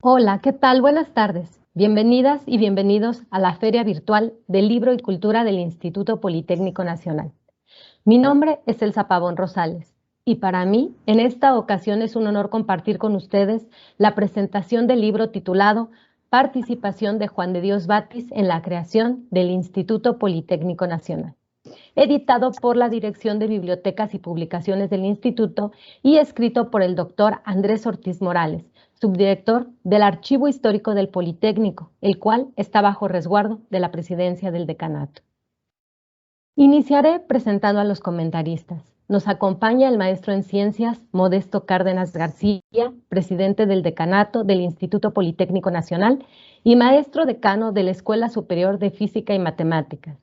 Hola, ¿qué tal? Buenas tardes. Bienvenidas y bienvenidos a la Feria Virtual del Libro y Cultura del Instituto Politécnico Nacional. Mi nombre es Elsa Pavón Rosales y para mí, en esta ocasión es un honor compartir con ustedes la presentación del libro titulado Participación de Juan de Dios Batis en la creación del Instituto Politécnico Nacional, editado por la Dirección de Bibliotecas y Publicaciones del Instituto y escrito por el doctor Andrés Ortiz Morales, subdirector del Archivo Histórico del Politécnico, el cual está bajo resguardo de la Presidencia del Decanato. Iniciaré presentando a los comentaristas. Nos acompaña el maestro en Ciencias, Modesto Cárdenas García, presidente del Decanato del Instituto Politécnico Nacional y maestro decano de la Escuela Superior de Física y Matemáticas.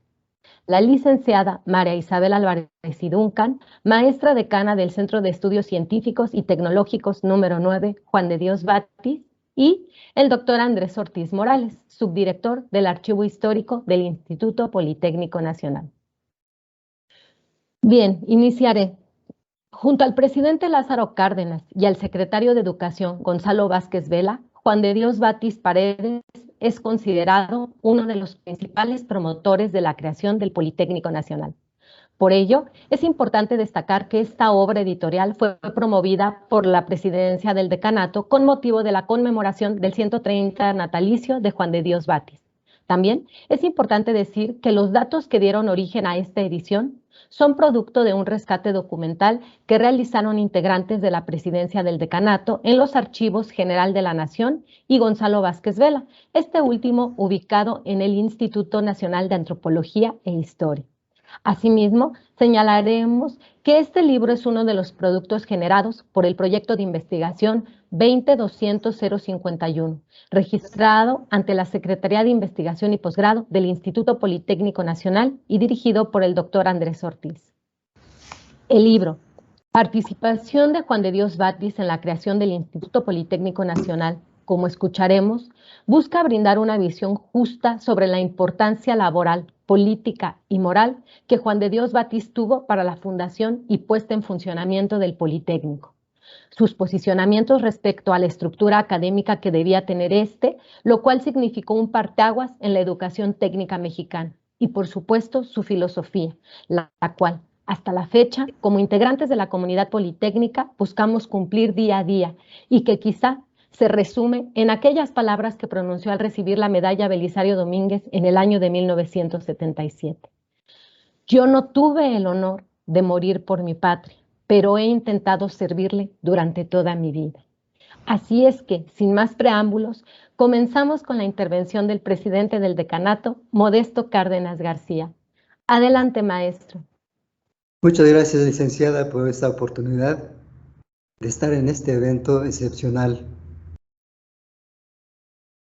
La licenciada María Isabel Álvarez y Duncan, maestra decana del Centro de Estudios Científicos y Tecnológicos número 9, Juan de Dios Batis, y el doctor Andrés Ortiz Morales, subdirector del Archivo Histórico del Instituto Politécnico Nacional. Bien, iniciaré. Junto al presidente Lázaro Cárdenas y al secretario de Educación Gonzalo Vázquez Vela, Juan de Dios Batis Paredes es considerado uno de los principales promotores de la creación del Politécnico Nacional. Por ello, es importante destacar que esta obra editorial fue promovida por la Presidencia del Decanato con motivo de la conmemoración del 130 natalicio de Juan de Dios Batis. También es importante decir que los datos que dieron origen a esta edición son producto de un rescate documental que realizaron integrantes de la Presidencia del Decanato en los Archivos General de la Nación y Gonzalo Vázquez Vela, este último ubicado en el Instituto Nacional de Antropología e Historia. Asimismo, señalaremos que este libro es uno de los productos generados por el proyecto de investigación 20-200-051, registrado ante la Secretaría de Investigación y Posgrado del Instituto Politécnico Nacional y dirigido por el doctor Andrés Ortiz. El libro, Participación de Juan de Dios Batis en la creación del Instituto Politécnico Nacional, como escucharemos, busca brindar una visión justa sobre la importancia laboral, política y moral que Juan de Dios Batis tuvo para la fundación y puesta en funcionamiento del Politécnico. Sus posicionamientos respecto a la estructura académica que debía tener lo cual significó un parteaguas en la educación técnica mexicana, y por supuesto su filosofía, la cual, hasta la fecha, como integrantes de la comunidad politécnica, buscamos cumplir día a día y que quizá se resume en aquellas palabras que pronunció al recibir la medalla Belisario Domínguez en el año de 1977. Yo no tuve el honor de morir por mi patria, pero he intentado servirle durante toda mi vida. Así es que, sin más preámbulos, comenzamos con la intervención del presidente del decanato, Modesto Cárdenas García. Adelante, maestro. Muchas gracias, licenciada, por esta oportunidad de estar en este evento excepcional,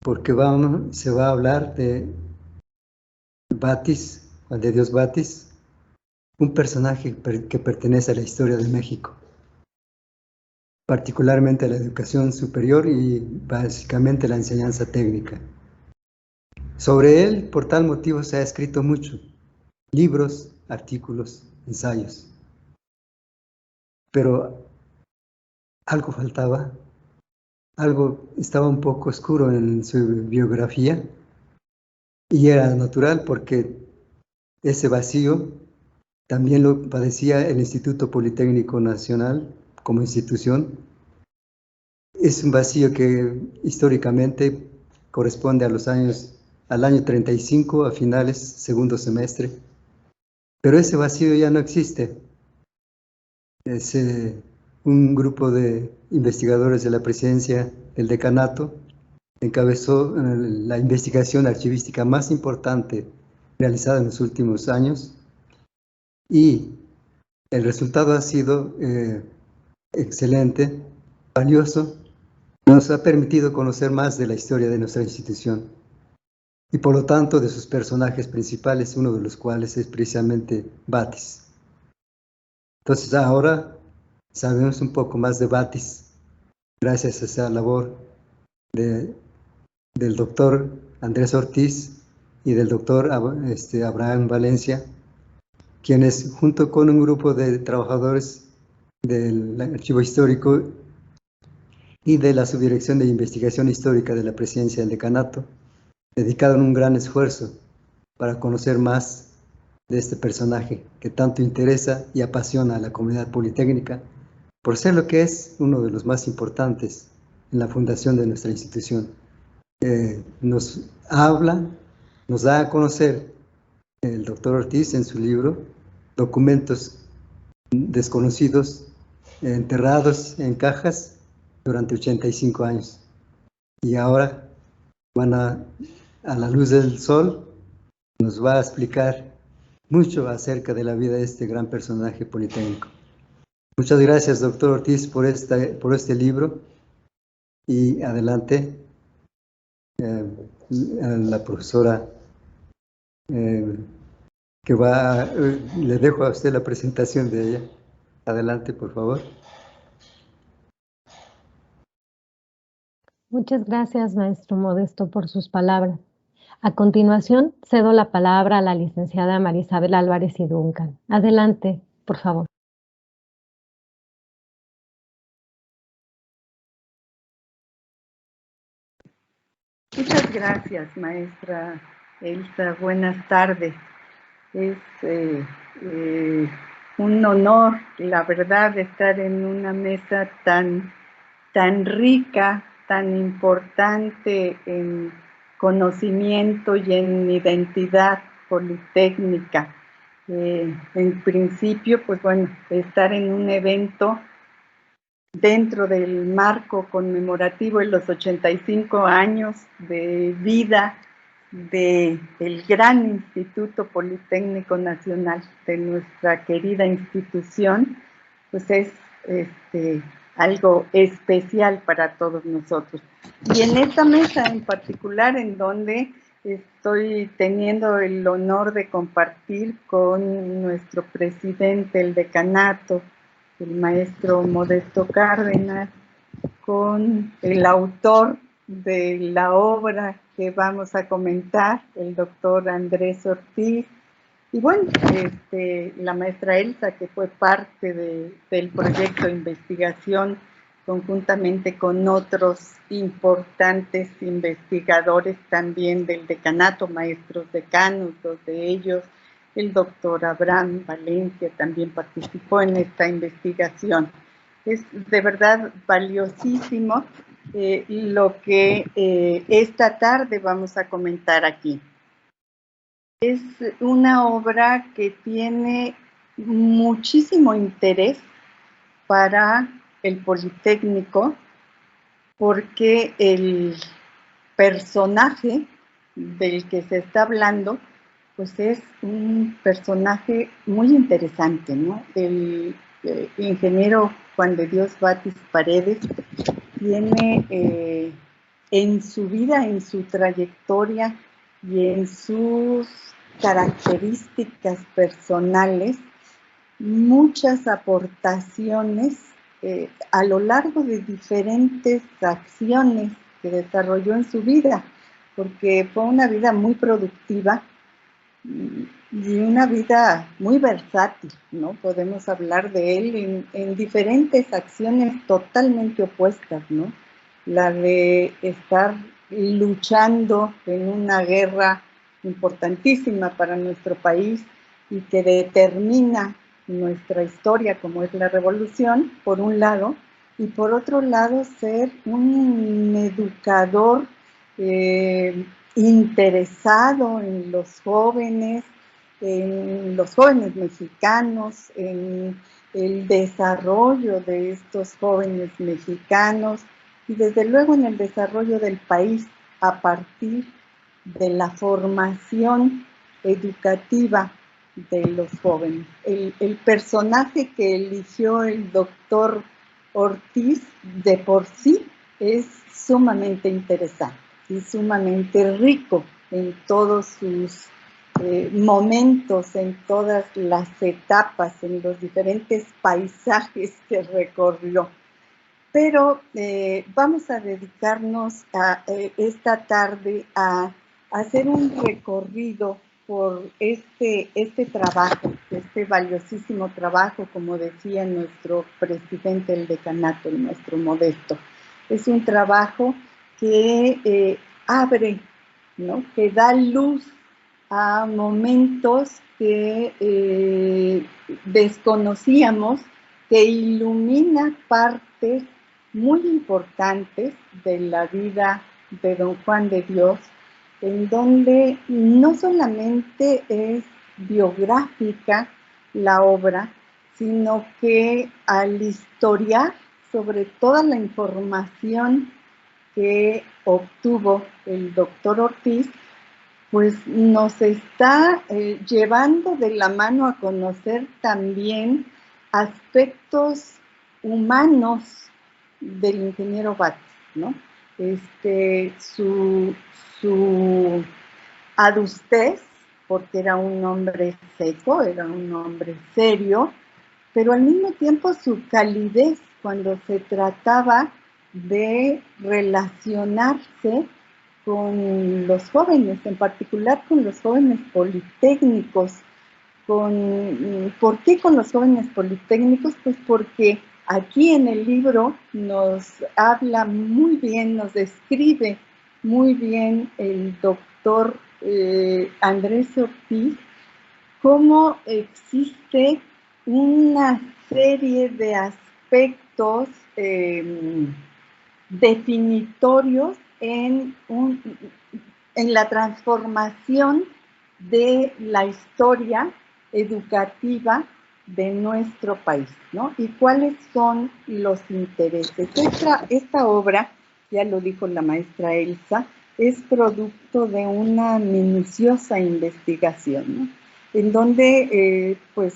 porque se va a hablar de Batis, Juan de Dios Batis, un personaje que pertenece a la historia de México, particularmente a la educación superior y básicamente la enseñanza técnica. Sobre él, por tal motivo, se ha escrito mucho, libros, artículos, ensayos. Pero algo faltaba. Algo estaba un poco oscuro en su biografía y era natural porque ese vacío también lo padecía el Instituto Politécnico Nacional como institución. Es un vacío que históricamente corresponde al año 35, a finales, segundo semestre, pero ese vacío ya no existe. Un grupo de investigadores de la presidencia del decanato encabezó la investigación archivística más importante realizada en los últimos años y el resultado ha sido excelente, valioso, nos ha permitido conocer más de la historia de nuestra institución y por lo tanto de sus personajes principales, uno de los cuales es precisamente Batis. Entonces ahora sabemos un poco más de Batis, gracias a esa labor del doctor Andrés Ortiz y del doctor Abraham Valencia, quienes junto con un grupo de trabajadores del archivo histórico y de la Subdirección de Investigación Histórica de la Presidencia del Decanato, dedicaron un gran esfuerzo para conocer más de este personaje que tanto interesa y apasiona a la comunidad politécnica, por ser lo que es uno de los más importantes en la fundación de nuestra institución. Nos habla, nos da a conocer el doctor Ortiz en su libro documentos desconocidos, enterrados en cajas durante 85 años. Y ahora van a la luz del sol, nos va a explicar mucho acerca de la vida de este gran personaje politécnico. Muchas gracias, doctor Ortiz, por este libro. Y adelante, a la profesora le dejo a usted la presentación de ella. Adelante, por favor. Muchas gracias, maestro Modesto, por sus palabras. A continuación, cedo la palabra a la licenciada María Isabel Álvarez y Duncan. Adelante, por favor. Muchas gracias, maestra Elsa. Buenas tardes. Es un honor, la verdad, estar en una mesa tan rica, tan importante en conocimiento y en identidad politécnica. En principio, pues bueno, estar en un evento dentro del marco conmemorativo de los 85 años de vida del gran Instituto Politécnico Nacional, de nuestra querida institución, pues es algo especial para todos nosotros. Y en esta mesa en particular, en donde estoy teniendo el honor de compartir con nuestro presidente del decanato, el maestro Modesto Cárdenas, con el autor de la obra que vamos a comentar, el doctor Andrés Ortiz, y bueno, la maestra Elsa, que fue parte del proyecto de investigación conjuntamente con otros importantes investigadores también del decanato, maestros decanos, dos de ellos, el doctor Abraham Valencia también participó en esta investigación. Es de verdad valiosísimo lo que esta tarde vamos a comentar aquí. Es una obra que tiene muchísimo interés para el Politécnico porque el personaje del que se está hablando pues es un personaje muy interesante, ¿no? El ingeniero Juan de Dios Batis Paredes tiene en su vida, en su trayectoria y en sus características personales muchas aportaciones a lo largo de diferentes acciones que desarrolló en su vida, porque fue una vida muy productiva y una vida muy versátil, ¿no? Podemos hablar de él en diferentes acciones totalmente opuestas, ¿no? La de estar luchando en una guerra importantísima para nuestro país y que determina nuestra historia, como es la revolución, por un lado, y por otro lado ser un educador interesado en los jóvenes mexicanos, en el desarrollo de estos jóvenes mexicanos y desde luego en el desarrollo del país a partir de la formación educativa de los jóvenes. El personaje que eligió el doctor Ortiz de por sí es sumamente interesante y sumamente rico en todos sus momentos, en todas las etapas, en los diferentes paisajes que recorrió. Pero vamos a dedicarnos esta tarde a hacer un recorrido por este trabajo, este valiosísimo trabajo, como decía nuestro presidente del decanato, nuestro Modesto. Es un trabajo que abre, ¿no? Que da luz a momentos que desconocíamos, que ilumina partes muy importantes de la vida de don Juan de Dios, en donde no solamente es biográfica la obra, sino que al historiar sobre toda la información que obtuvo el doctor Ortiz, pues nos está llevando de la mano a conocer también aspectos humanos del ingeniero Batis, ¿no? Su adustez, porque era un hombre seco, era un hombre serio, pero al mismo tiempo su calidez cuando se trataba de relacionarse con los jóvenes, en particular con los jóvenes politécnicos. ¿Por qué con los jóvenes politécnicos? Pues porque aquí en el libro nos habla muy bien, nos describe muy bien el doctor Andrés Ortiz cómo existe una serie de aspectos definitorios en la transformación de la historia educativa de nuestro país, ¿no? Y cuáles son los intereses. Esta obra, ya lo dijo la maestra Elsa, es producto de una minuciosa investigación, ¿no? En donde pues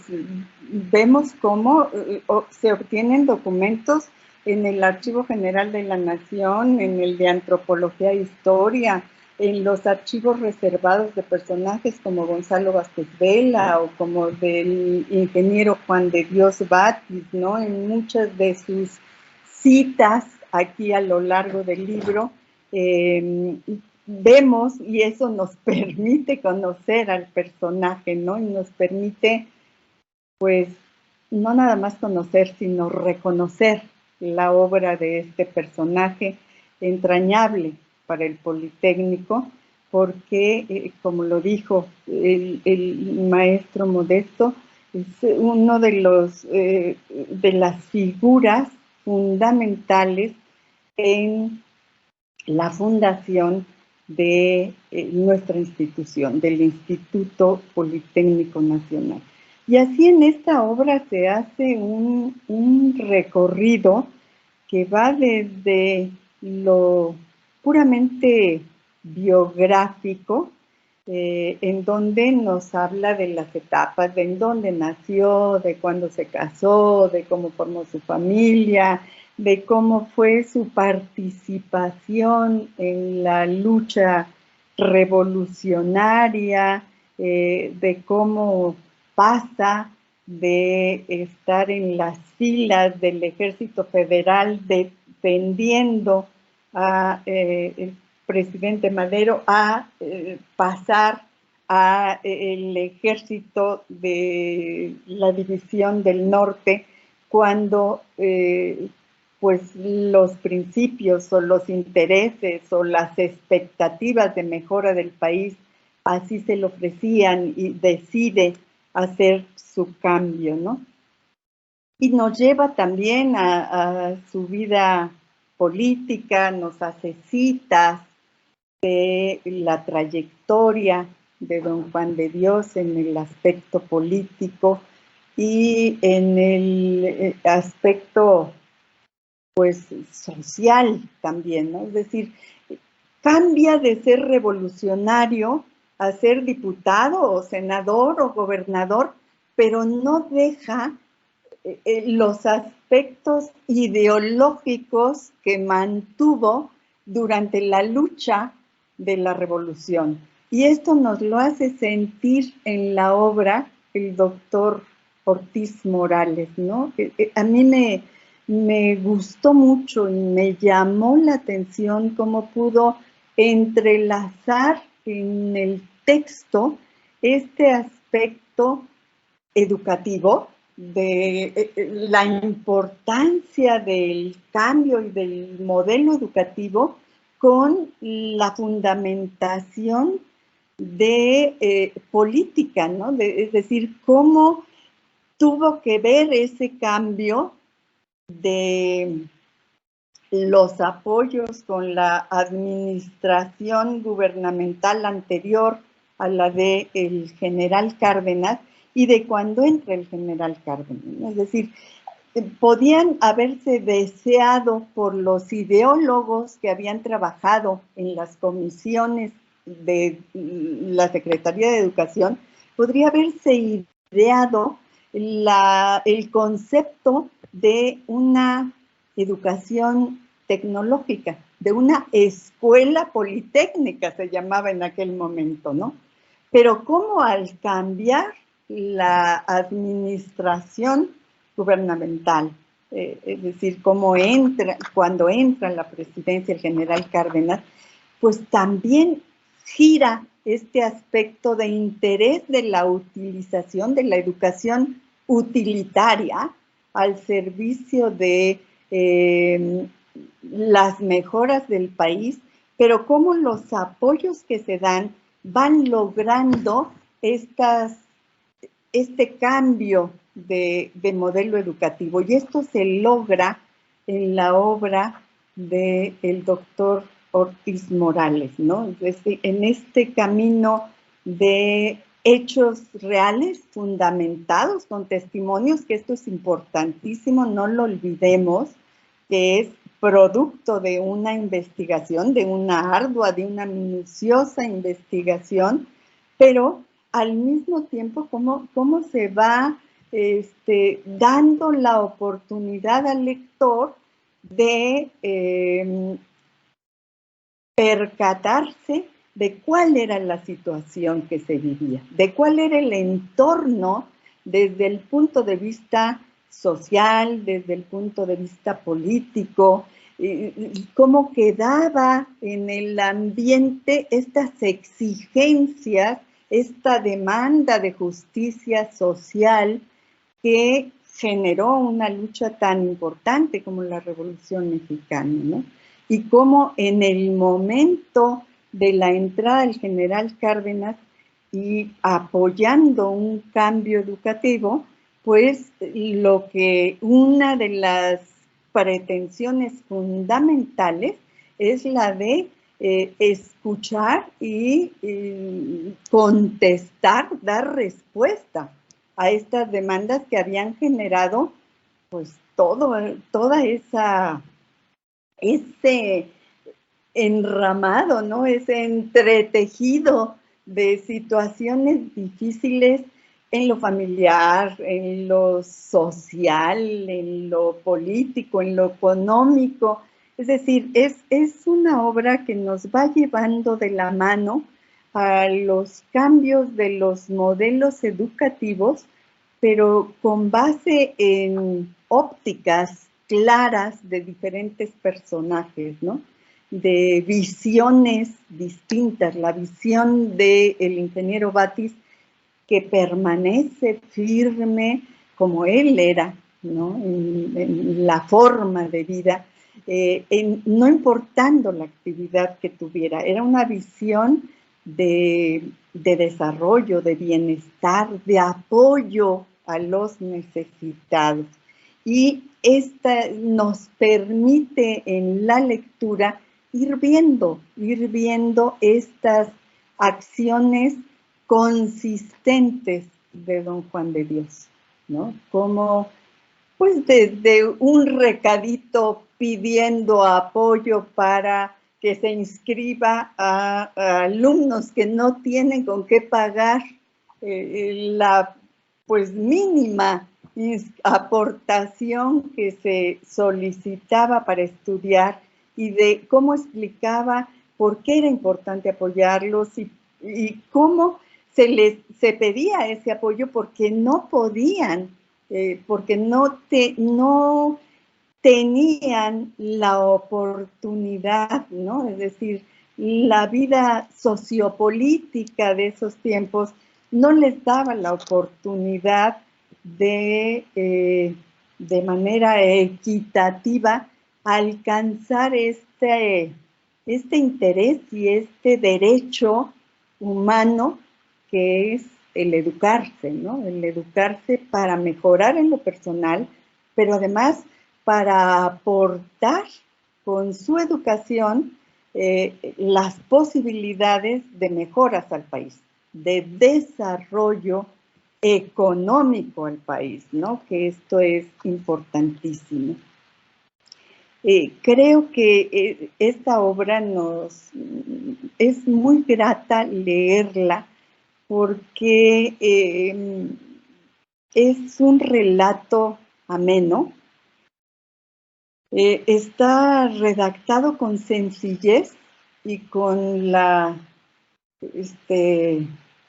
vemos cómo se obtienen documentos en el Archivo General de la Nación, en el de Antropología e Historia, en los archivos reservados de personajes como Gonzalo Vázquez Vela o como del ingeniero Juan de Dios Batis, ¿no? En muchas de sus citas aquí a lo largo del libro, vemos, y eso nos permite conocer al personaje, ¿no? Y nos permite, pues, no nada más conocer, sino reconocer la obra de este personaje entrañable para el Politécnico, porque, como lo dijo el maestro Modesto, es uno de las figuras fundamentales en la fundación de nuestra institución, del Instituto Politécnico Nacional. Y así en esta obra se hace un recorrido que va desde lo puramente biográfico, en donde nos habla de las etapas, de en dónde nació, de cuándo se casó, de cómo formó su familia, de cómo fue su participación en la lucha revolucionaria, de cómo pasa de estar en las filas del Ejército Federal defendiendo al presidente Madero a pasar al ejército de la División del Norte cuando pues los principios o los intereses o las expectativas de mejora del país así se le ofrecían y decide hacer su cambio, ¿no? Y nos lleva también a su vida política, nos hace citas de la trayectoria de don Juan de Dios en el aspecto político y en el aspecto pues social también, ¿no? Es decir, cambia de ser revolucionario a ser diputado o senador o gobernador, pero no deja los aspectos ideológicos que mantuvo durante la lucha de la revolución. Y esto nos lo hace sentir en la obra el doctor Ortiz Morales, ¿no? A mí me gustó mucho y me llamó la atención cómo pudo entrelazar en el texto este aspecto educativo, de la importancia del cambio y del modelo educativo con la fundamentación de política, ¿no? Es decir, cómo tuvo que ver ese cambio de los apoyos con la administración gubernamental anterior a la del general Cárdenas y de cuando entra el general Cárdenas, ¿no? Es decir, podían haberse deseado por los ideólogos que habían trabajado en las comisiones de la Secretaría de Educación, podría haberse ideado el concepto de una educación tecnológica, de una escuela politécnica se llamaba en aquel momento, ¿no? Pero cómo al cambiar la administración gubernamental, es decir, cómo cuando entra en la presidencia el general Cárdenas, pues también gira este aspecto de interés de la utilización de la educación utilitaria al servicio de las mejoras del país, pero cómo los apoyos que se dan van logrando este cambio de modelo educativo. Y esto se logra en la obra del doctor Ortiz Morales, ¿no? En este camino de hechos reales, fundamentados con testimonios, que esto es importantísimo, no lo olvidemos, que es producto de una investigación, de una ardua, de una minuciosa investigación, pero al mismo tiempo cómo se va dando la oportunidad al lector de percatarse de cuál era la situación que se vivía, de cuál era el entorno desde el punto de vista social, desde el punto de vista político, cómo quedaba en el ambiente estas exigencias, esta demanda de justicia social que generó una lucha tan importante como la Revolución Mexicana, ¿no? Y cómo en el momento de la entrada del general Cárdenas y apoyando un cambio educativo, pues una de las pretensiones fundamentales es la de escuchar y contestar, dar respuesta a estas demandas que habían generado pues toda ese enramado, ¿no? Ese entretejido de situaciones difíciles en lo familiar, en lo social, en lo político, en lo económico. Es decir, es una obra que nos va llevando de la mano a los cambios de los modelos educativos, pero con base en ópticas claras de diferentes personajes, ¿no? De visiones distintas. La visión del ingeniero Batis, que permanece firme como él era, ¿no? En la forma de vida, no importando la actividad que tuviera. Era una visión de desarrollo, de bienestar, de apoyo a los necesitados. Y esta nos permite en la lectura ir viendo estas acciones consistentes de don Juan de Dios, ¿no? Como pues desde un recadito pidiendo apoyo para que se inscriba a alumnos que no tienen con qué pagar la pues mínima aportación que se solicitaba para estudiar, y de cómo explicaba por qué era importante apoyarlos y cómo se pedía ese apoyo porque no podían, porque no tenían la oportunidad, ¿no? Es decir, la vida sociopolítica de esos tiempos no les daba la oportunidad de manera equitativa alcanzar este interés y este derecho humano que es el educarse, ¿no? El educarse para mejorar en lo personal, pero además para aportar con su educación las posibilidades de mejoras al país, de desarrollo económico al país, ¿no? Que esto es importantísimo. Creo que esta obra es muy grata leerla porque es un relato ameno, está redactado con sencillez y con la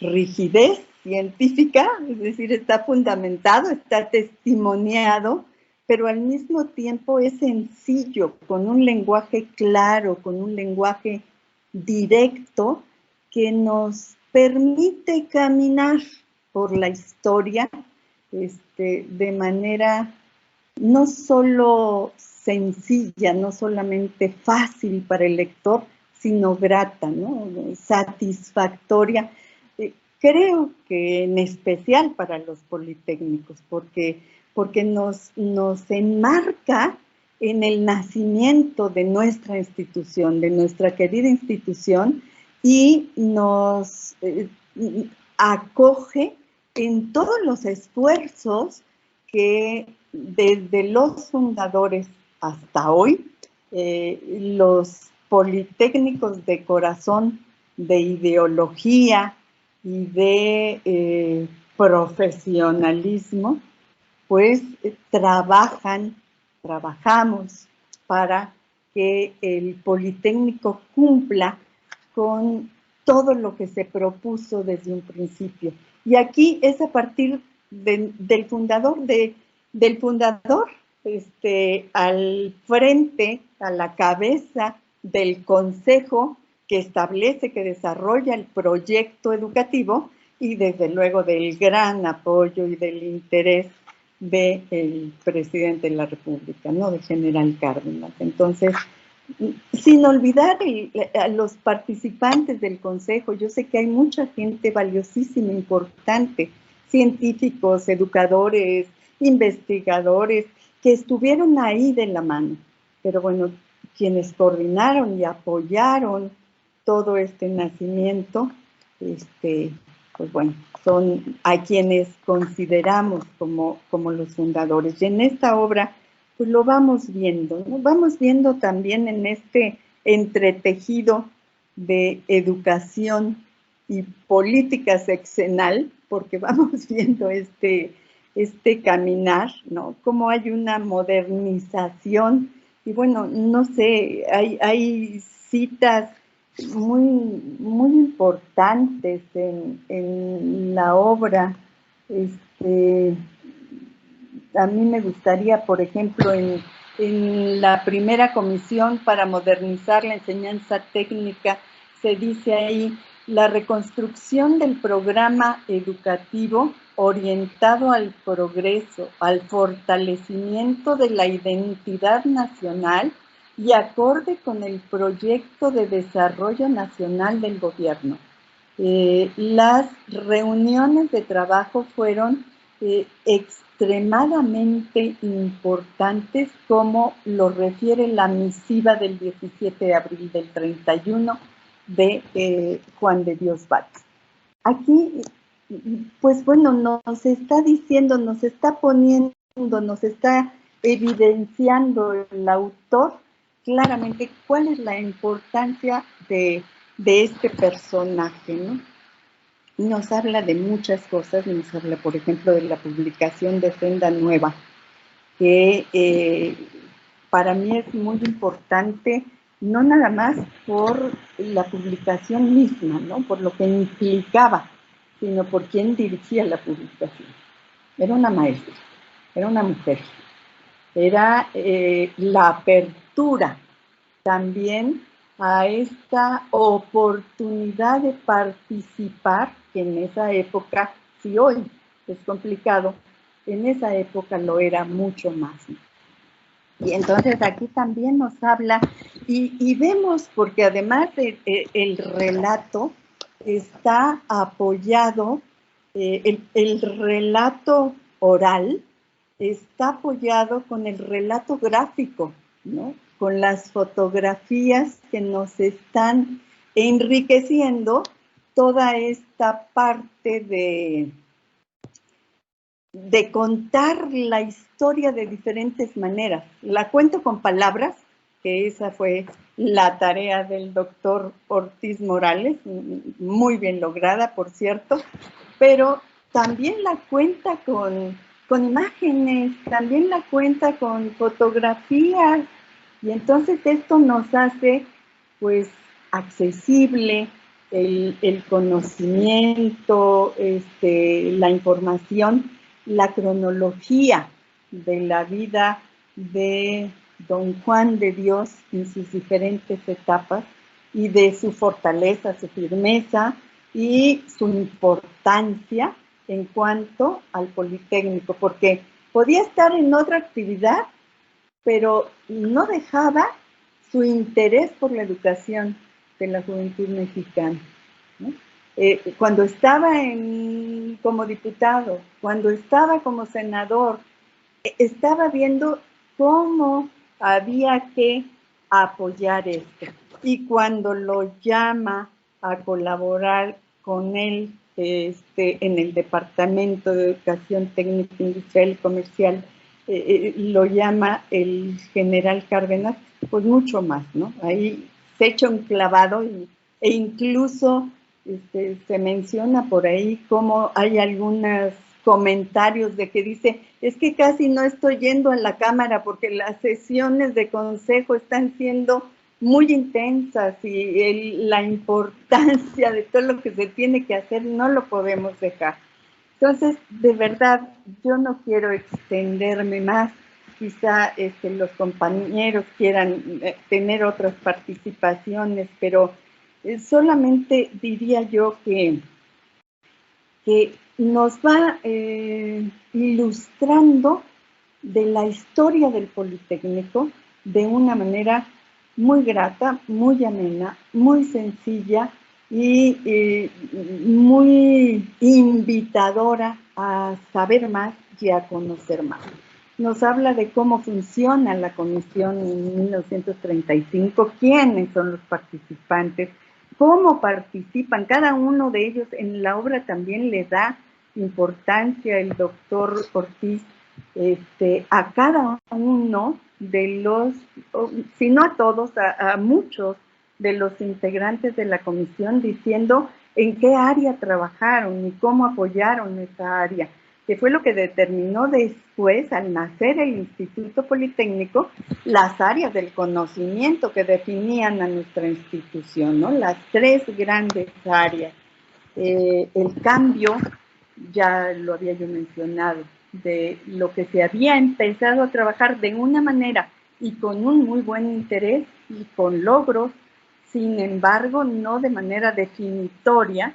rigidez científica, es decir, está fundamentado, está testimoniado, pero al mismo tiempo es sencillo, con un lenguaje claro, con un lenguaje directo que nos permite caminar por la historia de manera no solo sencilla, no solamente fácil para el lector, sino grata, ¿no? Satisfactoria. Creo que en especial para los politécnicos, porque nos enmarca en el nacimiento de nuestra institución, de nuestra querida institución, y nos acoge en todos los esfuerzos que desde los fundadores hasta hoy, los politécnicos de corazón, de ideología y de profesionalismo, pues trabajamos para que el Politécnico cumpla con todo lo que se propuso desde un principio. Y aquí es a partir del fundador, al frente, a la cabeza del consejo que establece, que desarrolla el proyecto educativo, y desde luego del gran apoyo y del interés del presidente de la República, ¿no? Del general Cárdenas. Entonces, sin olvidar a los participantes del consejo, yo sé que hay mucha gente valiosísima, importante, científicos, educadores, investigadores, que estuvieron ahí de la mano. Pero bueno, quienes coordinaron y apoyaron todo este nacimiento, pues bueno, son a quienes consideramos como los fundadores. Y en esta obra, pues lo vamos viendo, ¿no? Vamos viendo también en este entretejido de educación y política sexenal, porque vamos viendo este caminar, ¿no? Cómo hay una modernización, y bueno, no sé, hay citas muy importantes en la obra. A mí me gustaría, por ejemplo, en la primera comisión para modernizar la enseñanza técnica, se dice ahí: la reconstrucción del programa educativo orientado al progreso, al fortalecimiento de la identidad nacional y acorde con el proyecto de desarrollo nacional del gobierno. Las reuniones de trabajo fueron extremadamente importantes, como lo refiere la misiva del 17 de abril del 31 de Juan de Dios Vázquez. Aquí, pues bueno, nos está diciendo, nos está poniendo, nos está evidenciando el autor claramente cuál es la importancia de este personaje, ¿no? Nos habla de muchas cosas, nos habla, por ejemplo, de la publicación de Senda Nueva, que para mí es muy importante, no nada más por la publicación misma, ¿no? Por lo que implicaba, sino por quien dirigía la publicación. Era una maestra, era una mujer, era la apertura también a esta oportunidad de participar, que en esa época, si hoy es complicado, en esa época lo era mucho más. Y entonces aquí también nos habla, y vemos, porque además el relato está apoyado, el relato oral está apoyado con el relato gráfico, ¿no? Con las fotografías que nos están enriqueciendo toda esta parte de contar la historia de diferentes maneras. La cuento con palabras, que esa fue la tarea del doctor Ortiz Morales, muy bien lograda, por cierto, pero también la cuenta con imágenes, también la cuenta con fotografías, y entonces esto nos hace, pues, accesible el conocimiento, la información, la cronología de la vida de don Juan de Dios en sus diferentes etapas y de su fortaleza, su firmeza y su importancia en cuanto al Politécnico, porque podía estar en otra actividad, pero no dejaba su interés por la educación de la juventud mexicana, ¿no? Cuando estaba como diputado, cuando estaba como senador, estaba viendo cómo había que apoyar esto. Y cuando lo llama a colaborar con él en el Departamento de Educación Técnica Industrial y Comercial, lo llama el general Cárdenas, pues mucho más, ¿no? Ahí se echa un clavado e incluso se menciona por ahí cómo hay algunos comentarios de que dice, es que casi no estoy yendo a la Cámara porque las sesiones de consejo están siendo muy intensas y la importancia de todo lo que se tiene que hacer no lo podemos dejar. Entonces, de verdad, yo no quiero extenderme más. Quizá los compañeros quieran tener otras participaciones, pero solamente diría yo que nos va ilustrando de la historia del Politécnico de una manera muy grata, muy amena, muy sencilla y muy invitadora a saber más y a conocer más. Nos habla de cómo funciona la comisión en 1935, quiénes son los participantes, cómo participan, cada uno de ellos en la obra también le da importancia el doctor Ortiz a cada uno de los, si no a todos, a muchos de los integrantes de la comisión, diciendo en qué área trabajaron y cómo apoyaron esa área, que fue lo que determinó después, al nacer el Instituto Politécnico, las áreas del conocimiento que definían a nuestra institución, ¿no? Las tres grandes áreas. El cambio, ya lo había yo mencionado, de lo que se había empezado a trabajar de una manera y con un muy buen interés y con logros, sin embargo, no de manera definitoria,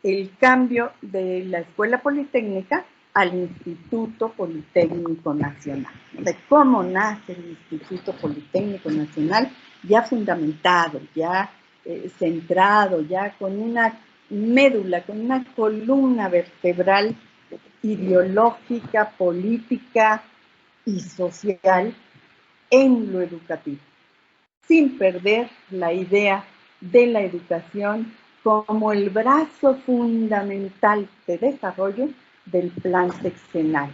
el cambio de la Escuela Politécnica al Instituto Politécnico Nacional, de cómo nace el Instituto Politécnico Nacional, ya fundamentado, ya centrado, ya con una médula, con una columna vertebral ideológica, política y social en lo educativo, sin perder la idea de la educación como el brazo fundamental de desarrollo del plan sexenal.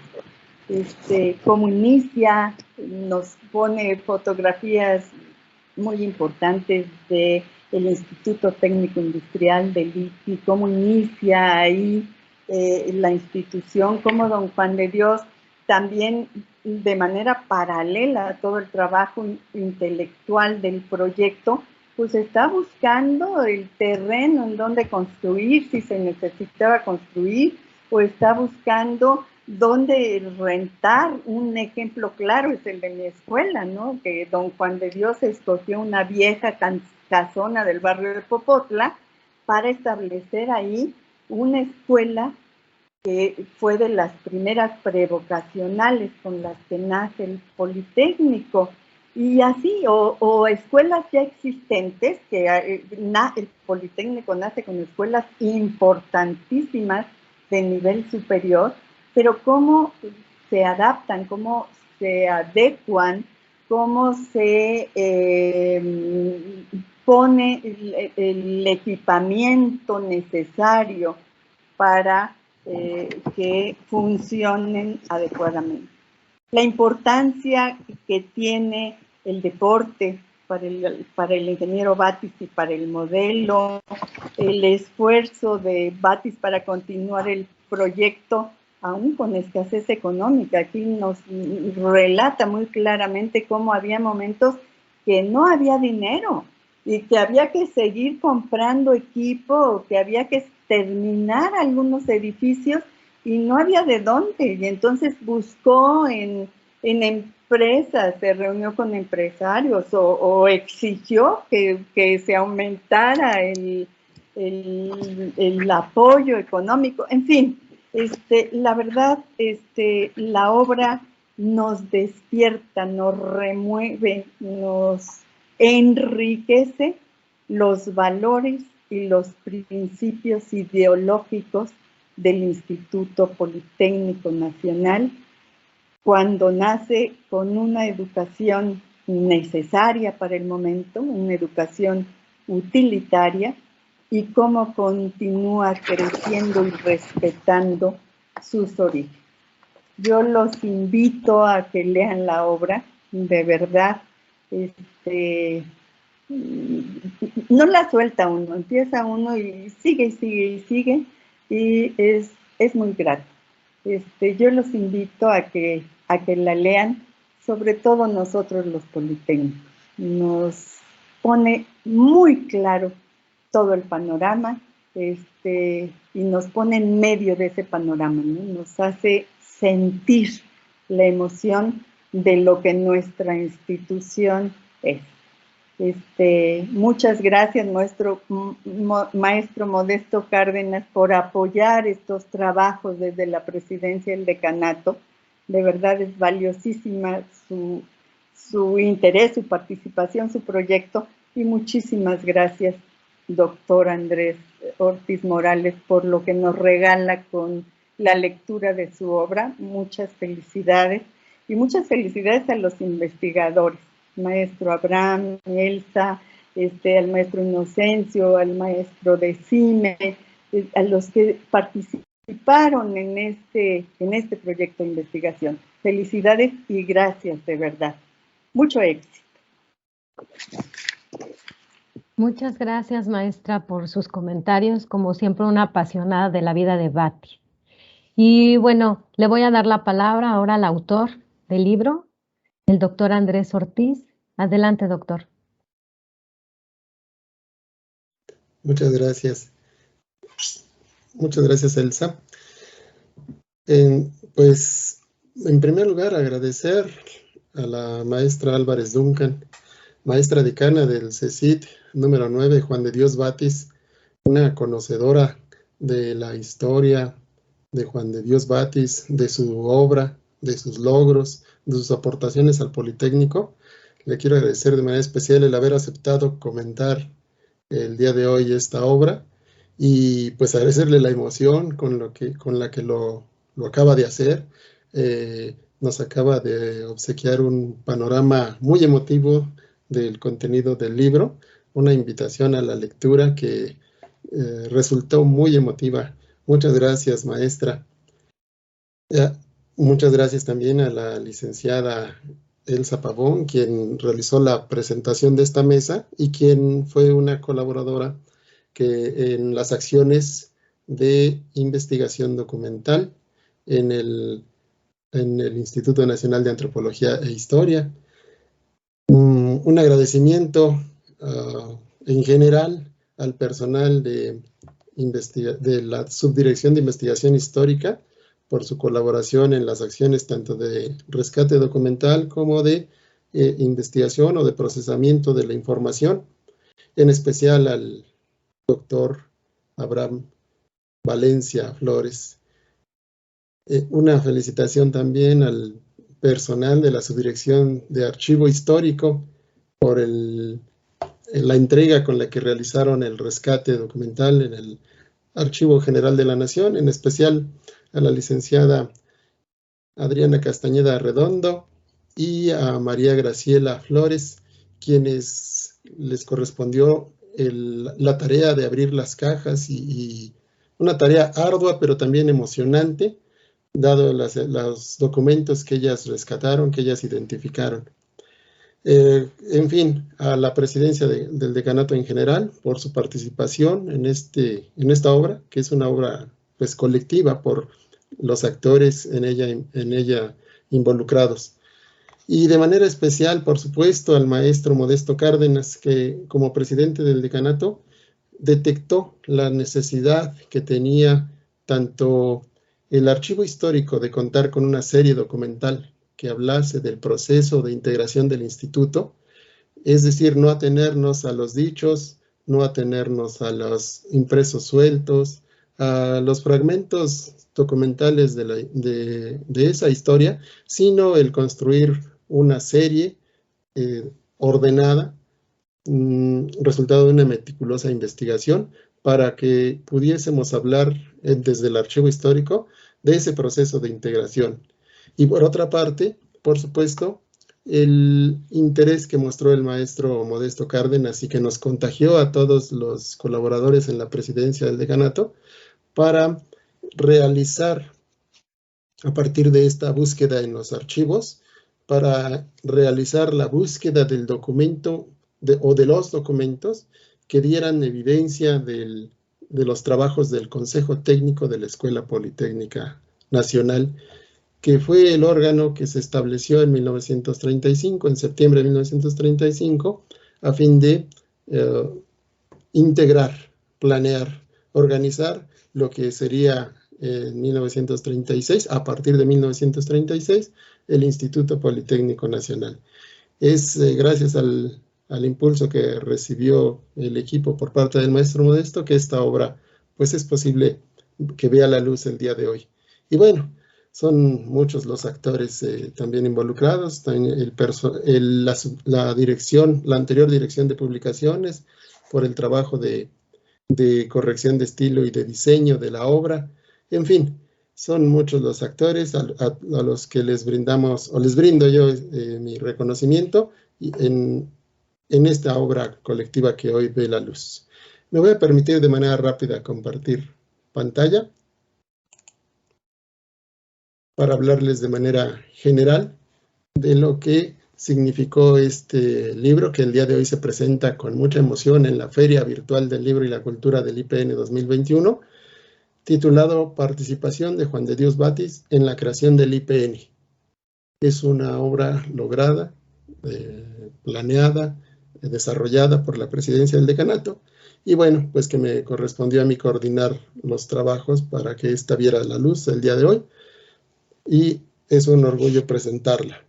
Cómo inicia, nos pone fotografías muy importantes del Instituto Técnico Industrial del ITI, cómo inicia ahí la institución, cómo don Juan de Dios también de manera paralela a todo el trabajo intelectual del proyecto, pues está buscando el terreno en donde construir, si se necesitaba construir, o está buscando dónde rentar. Un ejemplo claro es el de mi escuela, ¿no? Que don Juan de Dios escogió una vieja casona del barrio de Popotla para establecer ahí una escuela que fue de las primeras prevocacionales con las que nace el Politécnico. Y así, o escuelas ya existentes, que el Politécnico nace con escuelas importantísimas de nivel superior, pero cómo se adaptan, cómo se adecuan, cómo se pone el equipamiento necesario para que funcionen adecuadamente. La importancia que tiene el deporte para el ingeniero Batis y para el modelo, el esfuerzo de Batis para continuar el proyecto, aún con escasez económica. Aquí nos relata muy claramente cómo había momentos que no había dinero y que había que seguir comprando equipo, que había que terminar algunos edificios y no había de dónde. Y entonces buscó en empresas, se reunió con empresarios o exigió que se aumentara el apoyo económico. En fin, la verdad, la obra nos despierta, nos remueve, nos enriquece los valores y los principios ideológicos del Instituto Politécnico Nacional, cuando nace con una educación necesaria para el momento, una educación utilitaria, y cómo continúa creciendo y respetando sus orígenes. Yo los invito a que lean la obra, de verdad, no la suelta uno, empieza uno y sigue y sigue y sigue, y es muy grato. Yo los invito a que la lean, sobre todo nosotros los politécnicos. Nos pone muy claro todo el panorama, y nos pone en medio de ese panorama, ¿no? Nos hace sentir la emoción de lo que nuestra institución es. Muchas gracias, maestro Modesto Cárdenas, por apoyar estos trabajos desde la presidencia del decanato. De verdad es valiosísima su interés, su participación, su proyecto, y muchísimas gracias, doctor Andrés Ortiz Morales, por lo que nos regala con la lectura de su obra. Muchas felicidades, y muchas felicidades a los investigadores, maestro Abraham, Elsa, al maestro Inocencio, al maestro de CIME, a los que participaron en este proyecto de investigación. Felicidades y gracias, de verdad. Mucho éxito. Muchas gracias, maestra, por sus comentarios. Como siempre, una apasionada de la vida de Bati. Y bueno, le voy a dar la palabra ahora al autor del libro, el doctor Andrés Ortiz. Adelante, doctor. Muchas gracias. Muchas gracias, Elsa. Pues, en primer lugar, agradecer a la maestra Álvarez Duncan, maestra decana del CECIT número 9, Juan de Dios Batis, una conocedora de la historia de Juan de Dios Batis, de su obra, de sus logros, de sus aportaciones al Politécnico. Le quiero agradecer de manera especial el haber aceptado comentar el día de hoy esta obra, y pues agradecerle la emoción con la que lo acaba de hacer. Nos acaba de obsequiar un panorama muy emotivo del contenido del libro, una invitación a la lectura que resultó muy emotiva. Muchas gracias, maestra. Muchas gracias también a la licenciada Elsa Pavón, quien realizó la presentación de esta mesa y quien fue una colaboradora que en las acciones de investigación documental en el Instituto Nacional de Antropología e Historia. Un agradecimiento en general al personal de la Subdirección de Investigación Histórica por su colaboración en las acciones tanto de rescate documental como de investigación o de procesamiento de la información, en especial al doctor Abraham Valencia Flores, Una felicitación también al personal de la Subdirección de Archivo Histórico por la entrega con la que realizaron el rescate documental en el Archivo General de la Nación, en especial a la licenciada Adriana Castañeda Redondo y a María Graciela Flores, quienes les correspondió la tarea de abrir las cajas y una tarea ardua pero también emocionante, dado los documentos que ellas rescataron, que ellas identificaron. En fin, a la presidencia del decanato en general por su participación en esta obra, que es una obra pues colectiva por los actores en ella involucrados. Y de manera especial, por supuesto, al maestro Modesto Cárdenas, que como presidente del decanato detectó la necesidad que tenía tanto el archivo histórico de contar con una serie documental que hablase del proceso de integración del instituto, es decir, no atenernos a los dichos, no atenernos a los impresos sueltos, a los fragmentos documentales de esa historia, sino el construir una serie ordenada, resultado de una meticulosa investigación, para que pudiésemos hablar desde el archivo histórico de ese proceso de integración. Y por otra parte, por supuesto, el interés que mostró el maestro Modesto Cárdenas y que nos contagió a todos los colaboradores en la presidencia del decanato para realizar, a partir de esta búsqueda en los archivos, para realizar la búsqueda del documento o de los documentos que dieran evidencia de los trabajos del Consejo Técnico de la Escuela Politécnica Nacional, que fue el órgano que se estableció en 1935, en septiembre de 1935, a fin de integrar, planear, organizar lo que sería en 1936, a partir de 1936, el Instituto Politécnico Nacional. Es gracias al impulso que recibió el equipo por parte del maestro Modesto que esta obra pues es posible que vea la luz el día de hoy. Y bueno, son muchos los actores también involucrados, también la dirección, la anterior dirección de publicaciones, por el trabajo de corrección de estilo y de diseño de la obra. En fin, son muchos los actores a los que les brindamos, o les brindo yo mi reconocimiento en esta obra colectiva que hoy ve la luz. Me voy a permitir de manera rápida compartir pantalla para hablarles de manera general de lo que significó este libro que el día de hoy se presenta con mucha emoción en la Feria Virtual del Libro y la Cultura del IPN 2021, titulado Participación de Juan de Dios Batis en la creación del IPN. Es una obra lograda, planeada, desarrollada por la presidencia del decanato, y bueno, pues que me correspondió a mí coordinar los trabajos para que esta viera la luz el día de hoy, y es un orgullo presentarla.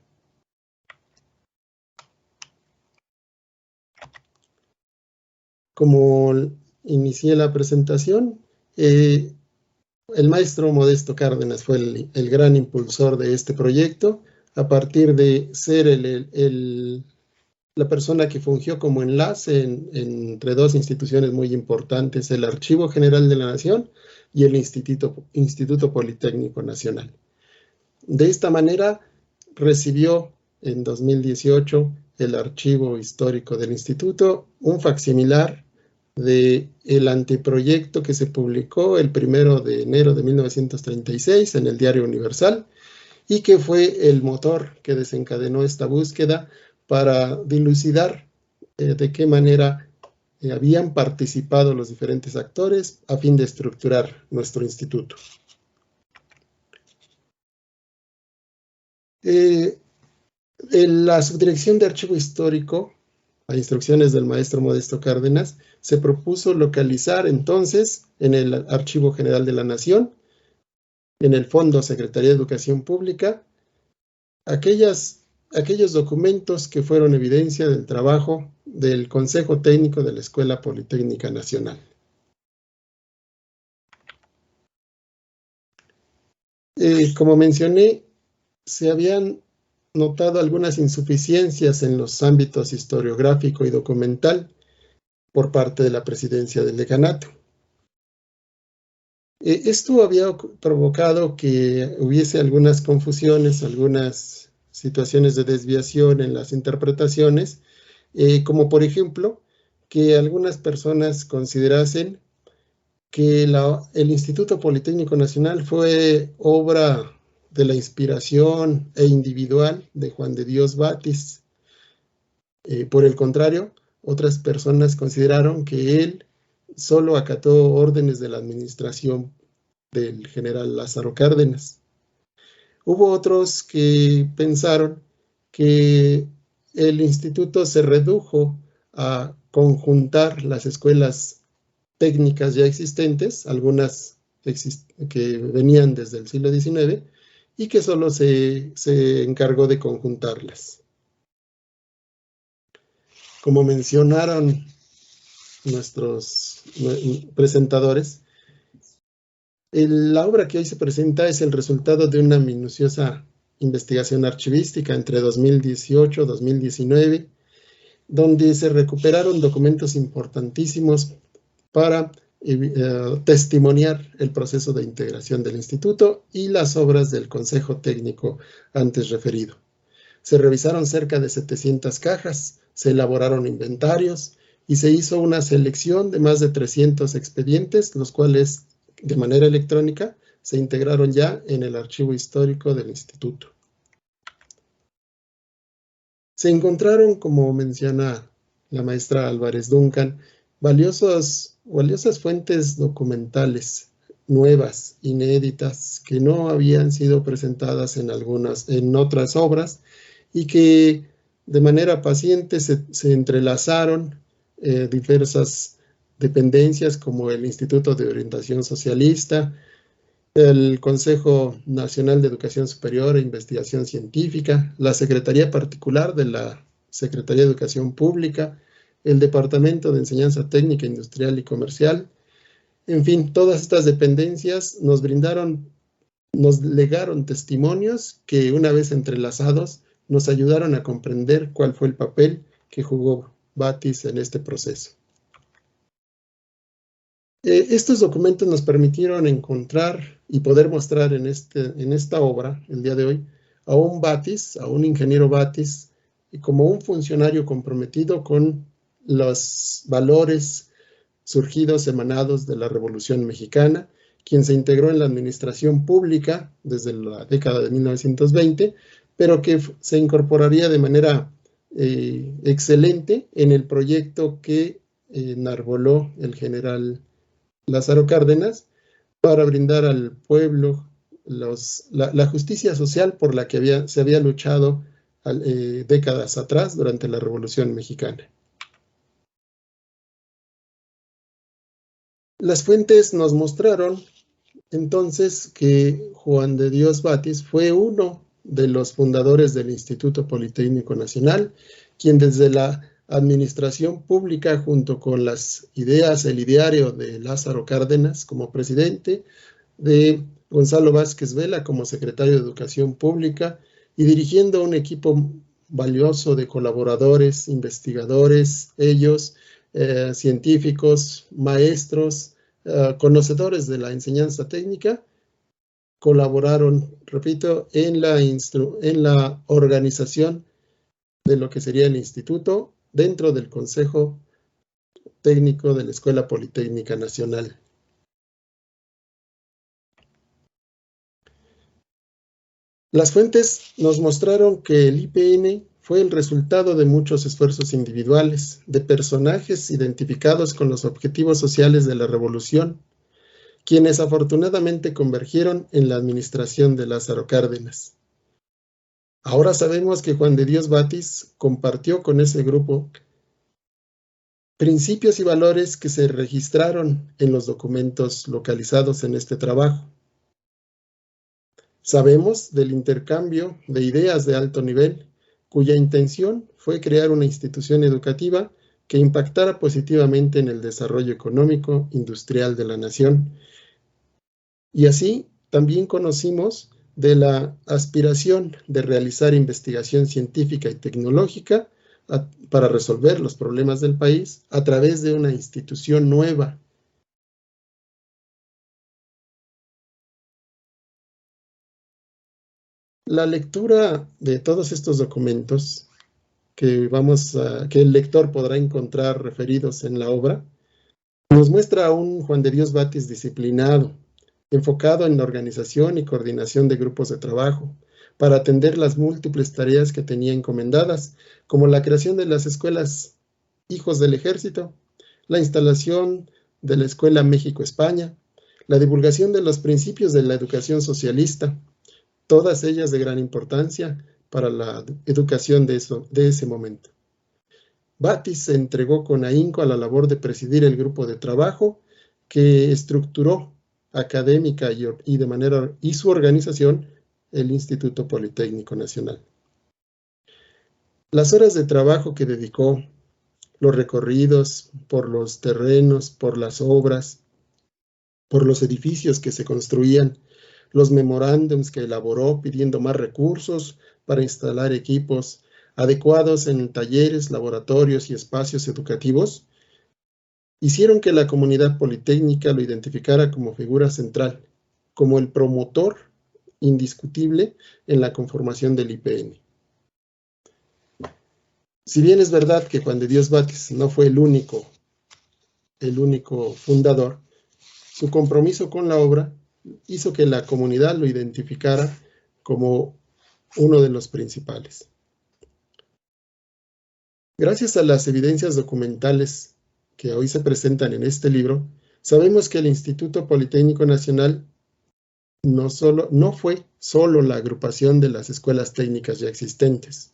Como inicié la presentación, el maestro Modesto Cárdenas fue el gran impulsor de este proyecto, a partir de ser la persona que fungió como enlace entre dos instituciones muy importantes, el Archivo General de la Nación y el Instituto Politécnico Nacional. De esta manera recibió en 2018 el Archivo Histórico del Instituto un facsimilar del anteproyecto que se publicó el 1 de enero de 1936 en el Diario Universal y que fue el motor que desencadenó esta búsqueda para dilucidar de qué manera habían participado los diferentes actores a fin de estructurar nuestro instituto. La Subdirección de Archivo Histórico, a instrucciones del maestro Modesto Cárdenas, se propuso localizar entonces en el Archivo General de la Nación, en el Fondo Secretaría de Educación Pública, aquellos documentos que fueron evidencia del trabajo del Consejo Técnico de la Escuela Politécnica Nacional. Como mencioné, se habían notado algunas insuficiencias en los ámbitos historiográfico y documental por parte de la presidencia del decanato. Esto había provocado que hubiese algunas confusiones, algunas situaciones de desviación en las interpretaciones, como por ejemplo, que algunas personas considerasen que el Instituto Politécnico Nacional fue obra de la inspiración e individual de Juan de Dios Batis. Por el contrario, otras personas consideraron que él solo acató órdenes de la administración del general Lázaro Cárdenas. Hubo otros que pensaron que el instituto se redujo a conjuntar las escuelas técnicas ya existentes, algunas que venían desde el siglo XIX, y que solo se encargó de conjuntarlas. Como mencionaron nuestros presentadores, la obra que hoy se presenta es el resultado de una minuciosa investigación archivística entre 2018 y 2019, donde se recuperaron documentos importantísimos para testimoniar el proceso de integración del instituto y las obras del Consejo Técnico antes referido. Se revisaron cerca de 700 cajas, se elaboraron inventarios y se hizo una selección de más de 300 expedientes, los cuales de manera electrónica se integraron ya en el archivo histórico del instituto. Se encontraron, como menciona la maestra Álvarez Duncan, valiosas fuentes documentales nuevas, inéditas, que no habían sido presentadas en otras obras y que de manera paciente se entrelazaron diversas dependencias como el Instituto de Orientación Socialista, el Consejo Nacional de Educación Superior e Investigación Científica, la Secretaría Particular de la Secretaría de Educación Pública, el Departamento de Enseñanza Técnica, Industrial y Comercial. En fin, todas estas dependencias nos legaron testimonios que, una vez entrelazados, nos ayudaron a comprender cuál fue el papel que jugó Batis en este proceso. Estos documentos nos permitieron encontrar y poder mostrar en esta obra, el día de hoy, a un Batis, a un ingeniero Batis, como un funcionario comprometido con los valores surgidos, emanados de la Revolución Mexicana, quien se integró en la administración pública desde la década de 1920, pero que se incorporaría de manera excelente en el proyecto que enarboló el general Lázaro Cárdenas para brindar al pueblo la justicia social por la que se había luchado décadas atrás durante la Revolución Mexicana. Las fuentes nos mostraron entonces que Juan de Dios Batis fue uno de los fundadores del Instituto Politécnico Nacional, quien desde la administración pública, junto con las ideas, el ideario de Lázaro Cárdenas como presidente, de Gonzalo Vázquez Vela como secretario de Educación Pública, y dirigiendo un equipo valioso de colaboradores, investigadores, científicos, maestros, conocedores de la enseñanza técnica, colaboraron, repito, en la organización de lo que sería el instituto dentro del Consejo Técnico de la Escuela Politécnica Nacional. Las fuentes nos mostraron que el IPN fue el resultado de muchos esfuerzos individuales, de personajes identificados con los objetivos sociales de la revolución, quienes afortunadamente convergieron en la administración de Lázaro Cárdenas. Ahora sabemos que Juan de Dios Batis compartió con ese grupo principios y valores que se registraron en los documentos localizados en este trabajo. Sabemos del intercambio de ideas de alto nivel, cuya intención fue crear una institución educativa que impactara positivamente en el desarrollo económico, industrial de la nación, y así también conocimos de la aspiración de realizar investigación científica y tecnológica para resolver los problemas del país a través de una institución nueva. La lectura de todos estos documentos que el lector podrá encontrar referidos en la obra, nos muestra a un Juan de Dios Batis disciplinado, enfocado en la organización y coordinación de grupos de trabajo, para atender las múltiples tareas que tenía encomendadas, como la creación de las escuelas Hijos del Ejército, la instalación de la Escuela México-España, la divulgación de los principios de la educación socialista, todas ellas de gran importancia para la educación de ese momento. Batis se entregó con ahínco a la labor de presidir el grupo de trabajo que estructuró académica y su organización el Instituto Politécnico Nacional. Las horas de trabajo que dedicó, los recorridos por los terrenos, por las obras, por los edificios que se construían, los memorándums que elaboró pidiendo más recursos para instalar equipos adecuados en talleres, laboratorios y espacios educativos, hicieron que la comunidad politécnica lo identificara como figura central, como el promotor indiscutible en la conformación del IPN. Si bien es verdad que Juan de Dios Batis no fue el único fundador, su compromiso con la obra hizo que la comunidad lo identificara como uno de los principales. Gracias a las evidencias documentales que hoy se presentan en este libro, sabemos que el Instituto Politécnico Nacional no fue solo la agrupación de las escuelas técnicas ya existentes.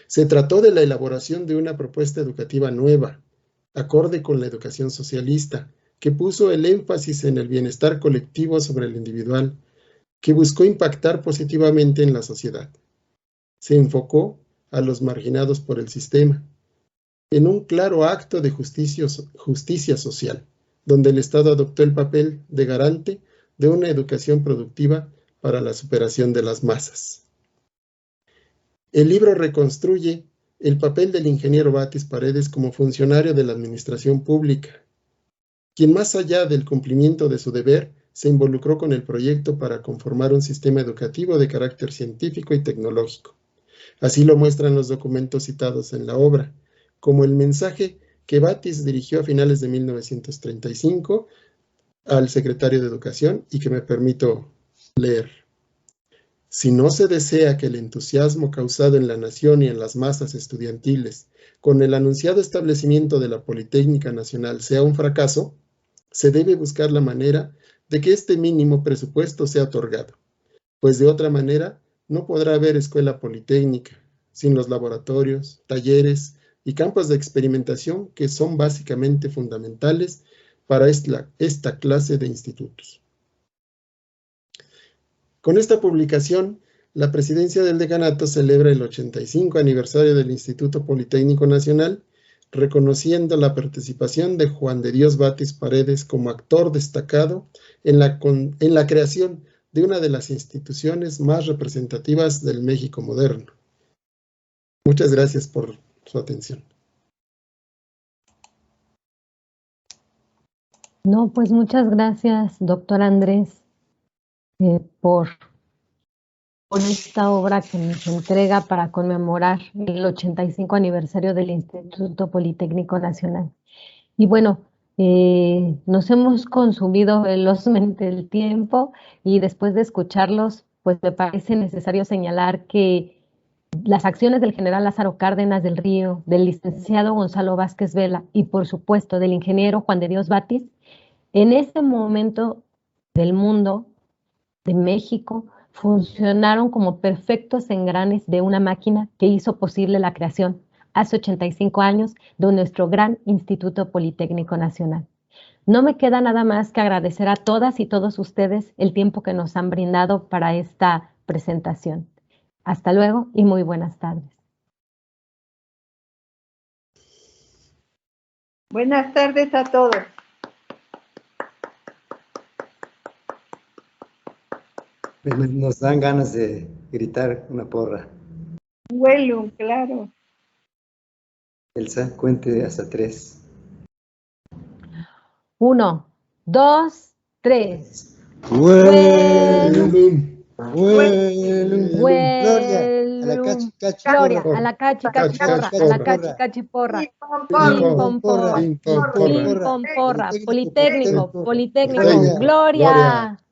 Se trató de la elaboración de una propuesta educativa nueva, acorde con la educación socialista, que puso el énfasis en el bienestar colectivo sobre el individual, que buscó impactar positivamente en la sociedad. Se enfocó a los marginados por el sistema, en un claro acto de justicia social, donde el Estado adoptó el papel de garante de una educación productiva para la superación de las masas. El libro reconstruye el papel del ingeniero Batis Paredes como funcionario de la administración pública, quien más allá del cumplimiento de su deber, se involucró con el proyecto para conformar un sistema educativo de carácter científico y tecnológico. Así lo muestran los documentos citados en la obra, como el mensaje que Batis dirigió a finales de 1935 al secretario de Educación y que me permito leer. Si no se desea que el entusiasmo causado en la nación y en las masas estudiantiles con el anunciado establecimiento de la Politécnica Nacional sea un fracaso, se debe buscar la manera de que este mínimo presupuesto sea otorgado, pues de otra manera no podrá haber escuela politécnica sin los laboratorios, talleres y campos de experimentación que son básicamente fundamentales para esta clase de institutos. Con esta publicación, la Presidencia del Decanato celebra el 85 aniversario del Instituto Politécnico Nacional, reconociendo la participación de Juan de Dios Batis Paredes como actor destacado en la creación de una de las instituciones más representativas del México moderno. Muchas gracias por su atención. No, pues muchas gracias, doctor Andrés, por esta obra que nos entrega para conmemorar el 85 aniversario del Instituto Politécnico Nacional. Y bueno, nos hemos consumido velozmente el tiempo y después de escucharlos, pues me parece necesario señalar que las acciones del general Lázaro Cárdenas del Río, del licenciado Gonzalo Vázquez Vela y por supuesto del ingeniero Juan de Dios Batis, en este momento del mundo, de México, funcionaron como perfectos engranes de una máquina que hizo posible la creación hace 85 años de nuestro gran Instituto Politécnico Nacional. No me queda nada más que agradecer a todas y todos ustedes el tiempo que nos han brindado para esta presentación. Hasta luego y muy buenas tardes. Buenas tardes a todos. Nos dan ganas de gritar una porra. Huelum, claro. Elsa, cuente hasta 3. 1, 2, 3. Huelum. Huelum. Gloria, a la cachi, cachi, Gloria, porra. a la cachi, cachi, porra, a la cachi, cachi, porra. Pim, Pom, porra. Ping, pong, Pim, porra. pom, porra. Politécnico, Politécnico, Gloria. Gloria.